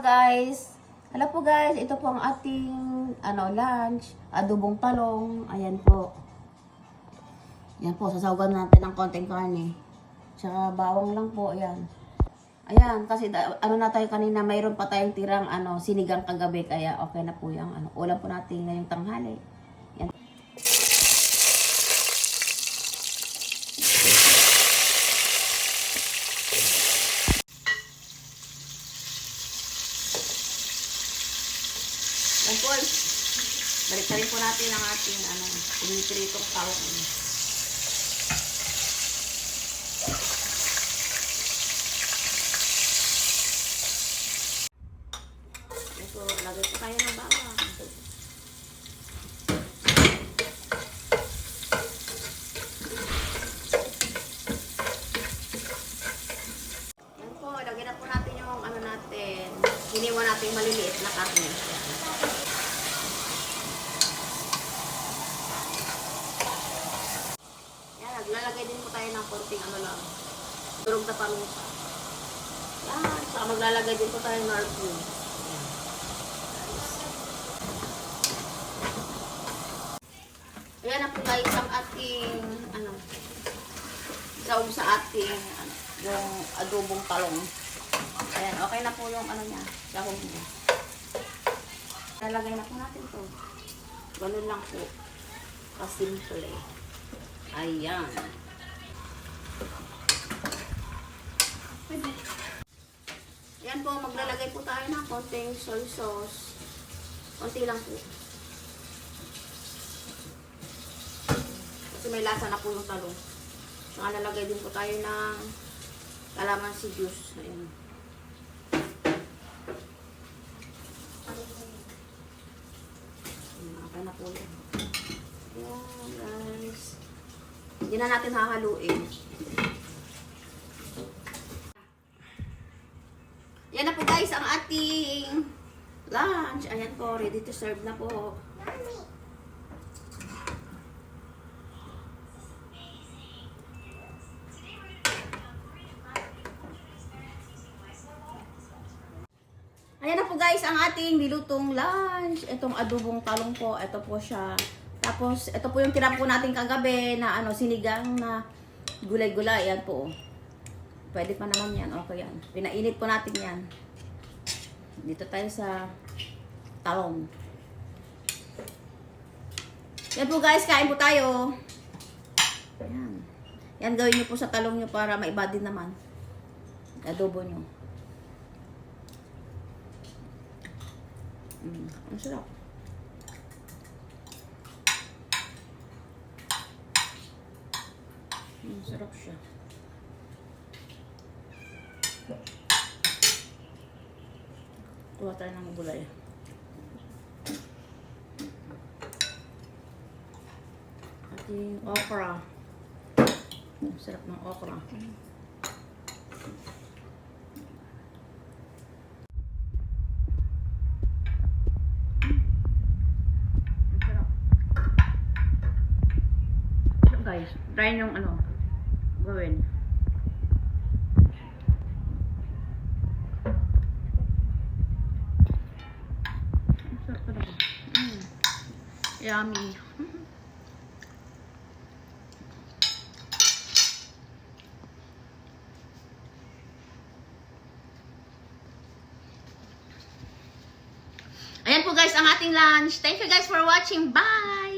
guys. Hello po guys, ito po ang ating lunch, adobong talong. Ayan po. Yan po, sasawagan natin ng konting karne. Tsaka bawang lang po, ayan. Ayan, kasi na tayo kanina, mayroon pa tayong tirang sinigang kagabi, kaya okay na po yung ulam po natin ngayong tanghali. Yan. Yan po, balik na rin po natin ang ating pinipritong talong. So, lagay po tayo ng bawang. Yan po, lagay na po natin yung natin. Hiniwa natin maliliit na karne. Yan, naglalagay din po tayo ng konting lang. Durog na paminta. Yan, saka maglalagay din po tayo ng arpun. Ayan na po guys ang ating saog sa ating yung adobong talong. Ayan, okay na po yung niya, sahog niya. Lalagay na po natin to. Ganun lang po. Kasimple. Ayan. Ayan po, maglalagay po tayo ng konting soy sauce. Konti lang po. Kasi may lasa na po yung talong. Saka lalagay din po tayo ng calamansi juice. Ayan. Okay na po yan. Ayan guys. Hindi na natin hahaluin. Yan na po guys ang ating lunch. Ayan po, ready to serve na po. Ayan na po guys ang ating nilutong lunch. Itong adobong talong po. Ito po siya. Tapos ito po yung tira po natin kagabi na sinigang na gulay-gulay. Ayan po. Pwede pa naman yan. Okay yan. Pinainit po natin yan. Dito tayo sa talong. Yan po guys. Kain po tayo. Ayan. Yan gawin nyo po sa talong nyo para maiba din naman. Adobo nyo. Ang sarap. Ang sarap siya. Kuha tayo ng gulay. Ating okra. Ang sarap ng okra. Guys, try yung gawin. Ang sarap talaga. Yummy. Ayan po guys ang ating lunch. Thank you guys for watching. Bye!